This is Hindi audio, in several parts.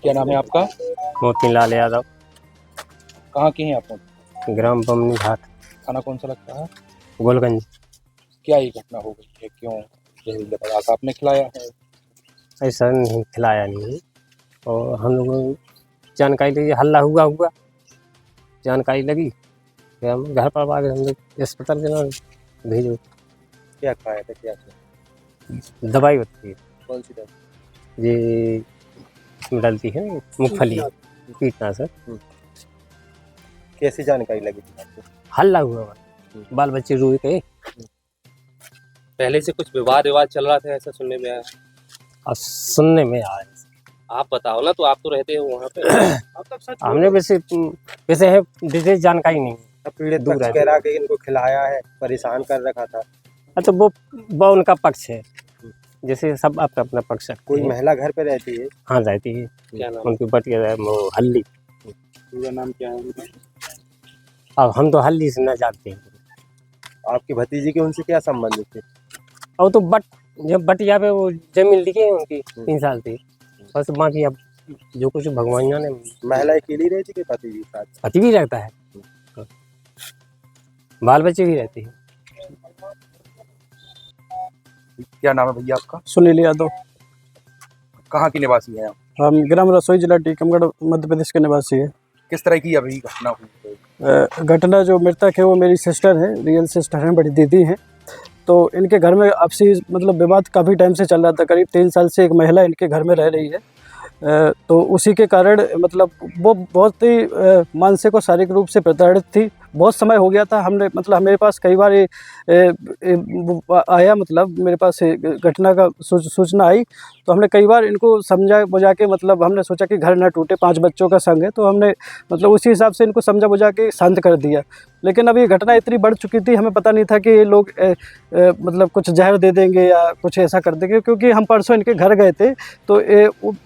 क्या नाम है आपका? मोतीलाल यादव, कहाँ के हैं आप? ग्राम बमनी घाट, थाना कौन सा लगता है? गोलगंज। क्या ये घटना हो गई है? क्यों जहरीली दवा आपने खिलाया है? ऐसा नहीं खिलाया नहीं, और हम लोगों को जानकारी लगी, हल्ला हुआ जानकारी लगी, फिर हम घर पर आ गए, हम लोग अस्पताल के नाम भेजो। क्या खाया था? क्या था? दवाई होती है कौन सी दवा? ये इसमें डलती है मूंगफली, कीटनाशक। कैसी जानकारी लगी थी आपको? हल्ला हुआ, बाल बच्चे रोए गए। पहले से कुछ विवाद चल रहा था ऐसा सुनने में आया। और सुनने में आया, आप बताओ ना, तो आप तो रहते हो वहाँ पे। आप तक सच हमने वैसे है डिटेल जानकारी नहीं। पीड़ित दूर पक्ष है। कह रहा कि इनको खिलाया है, परेशान कर रखा था। अच्छा, वो उनका पक्ष है, जैसे सब आपका अपना पक्ष है। कोई महिला घर पे रहती है? हाँ, रहती है। क्या नाम? उनकी बटिया है वो हल्ली। पूरा नाम क्या है उनका? अब हम तो हल्ली से न जानते हैं। आपकी भतीजी के उनसे क्या संबंध थे? और तो जब बटिया पे वो जमीन लिखी है उनकी 3 साल से, बस बाकी अब जो कुछ भगवान जाने। महिला अकेली रहती कि पति भी साथ? पति भी रहता है, बाल बच्चे भी रहते हैं। क्या नाम है भैया आपका? सुनील यादव। कहाँ के निवासी हैं आप? हम ग्राम रसोई जिला टीकमगढ़ मध्य प्रदेश के निवासी है। किस तरह की अभी घटना हुई? घटना जो मृतक है वो मेरी सिस्टर है, रियल सिस्टर हैं, बड़ी दीदी हैं। तो इनके घर में आपसी मतलब विवाद काफ़ी टाइम से चल रहा था। करीब 3 साल से एक महिला इनके घर में रह रही है। तो उसी के कारण मतलब वो बहुत ही मानसिक और शारीरिक रूप से प्रताड़ित थी। बहुत समय हो गया था, हमने मतलब मेरे पास कई बार आया, मतलब मेरे पास घटना का सूचना आई, तो हमने कई बार इनको समझा बुझा के, मतलब हमने सोचा कि घर ना टूटे, 5 बच्चों का संग है, तो हमने मतलब उसी हिसाब से इनको समझा बुझा के शांत कर दिया। लेकिन अब ये घटना इतनी बढ़ चुकी थी, हमें पता नहीं था कि ये लोग मतलब कुछ जहर दे देंगे या कुछ ऐसा कर देंगे, क्योंकि हम परसों इनके घर गए थे तो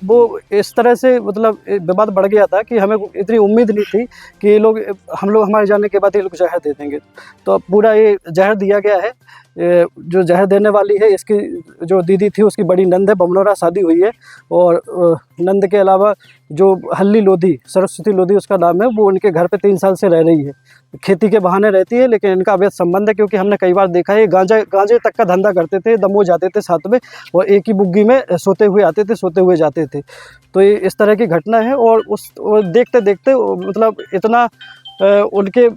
वो इस तरह से मतलब विवाद बढ़ गया था कि हमें इतनी उम्मीद नहीं थी कि ये लोग हमारे जाने के बाद ये लोग जहर दे देंगे। तो अब पूरा ये जहर दिया गया है। जो जहर देने वाली है, इसकी जो दीदी थी उसकी बड़ी नंद है, बमनौरा शादी हुई है। और नंद के अलावा जो हल्ली लोधी, सरस्वती लोधी उसका नाम है, वो उनके घर पे 3 साल से रह रही है। खेती के बहाने रहती है, लेकिन इनका अवैध संबंध है, क्योंकि हमने कई बार देखा है गांजे तक का धंधा करते थे, दमोह जाते थे साथ में, और एक ही बुग्गी में सोते हुए आते थे, सोते हुए जाते थे। तो ये इस तरह की घटना है। और देखते देखते मतलब इतना उनके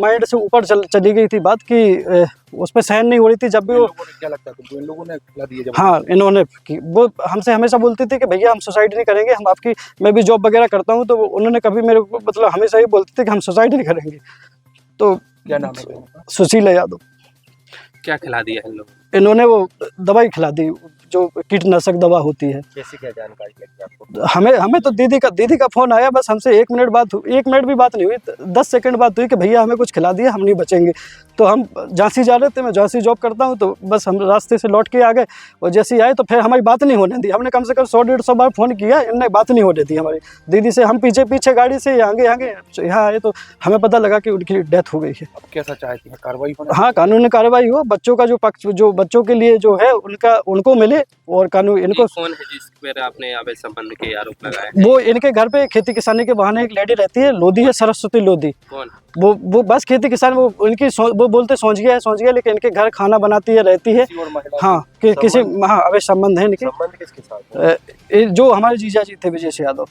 माइंड से ऊपर चली गई थी बात कि उस पर सहन नहीं हो रही थी। जब भी वो, क्या लगता है तुमको, इन लोगों ने खिला दिया? हाँ, इन्होंने वो हमसे हमेशा बोलते थे कि भैया हम सुसाइड नहीं करेंगे, हम आपकी, मैं भी जॉब वगैरह करता हूँ, तो उन्होंने कभी मेरे को मतलब हमेशा ही बोलते थे कि हम सुसाइड नहीं करेंगे। तो क्या नाम है उनका? सुशील यादव। क्या खिला दिया है इन लोगों? इन्होंने वो दवाई खिला दी, जो कीटनाशक दवा होती है। कैसी क्या जानकारी लगी आपको? हमें तो दीदी का फ़ोन आया, बस हमसे 1 मिनट भी बात नहीं हुई, 10 सेकंड बात हुई कि भैया हमें कुछ खिला दिया, हम नहीं बचेंगे। तो हम झांसी जा रहे थे, मैं झांसी जॉब करता हूँ, तो बस हम रास्ते से लौट के आ गए, और जैसे ही आए तो फिर हमारी बात नहीं होने दी। हमने कम से कम 100-150 बार फ़ोन किया, इनने बात नहीं होने दी हमारी दीदी से। हम पीछे गाड़ी से यहाँ आए तो हमें पता लगा कि उनकी डेथ हो गई है। अब कैसा चाहती है कार्रवाई होना? हाँ, कानूनी कार्रवाई हो, बच्चों का जो पक्ष, जो बच्चों के लिए जो है उनको मिले, और कानून इनको। कौन है जिस पर आपने अवैध संबंध के आरोप लगाए? वो इनके घर पे खेती किसानी के बहाने एक लेडी रहती है, लोधी है, सरस्वती लोधी। कौन? वो बस खेती किसान, वो बोलते समझ गया, लेकिन इनके घर खाना बनाती है, रहती है। हाँ, किसी अवैध संबंध है इनके। संबंध किसके साथ? जो हमारे जीजा जी थे, विजय सिंह यादव।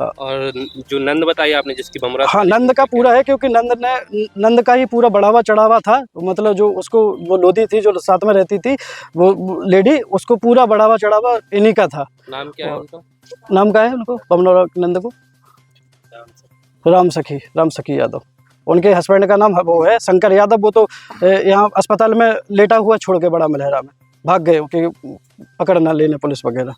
और जो नंद बताई आपने जिसकी बमरा, हाँ, नंद का पूरा है, क्योंकि नंद का ही पूरा बढ़ावा चढ़ावा था। मतलब जो उसको, वो लोधी थी जो साथ में रहती थी, वो लेडी, उसको पूरा बढ़ावा चढ़ावा इन्हीं का था। नाम क्या है उनका? नाम क्या है उनको, बमनौरा नंद को? राम सखी यादव। उनके हस्बैंड का नाम वो है शंकर यादव। वो तो यहाँ अस्पताल में लेटा हुआ छोड़ के बड़ा मलहरा में भाग गए, क्योंकि पकड़ ना लेने पुलिस वगैरह।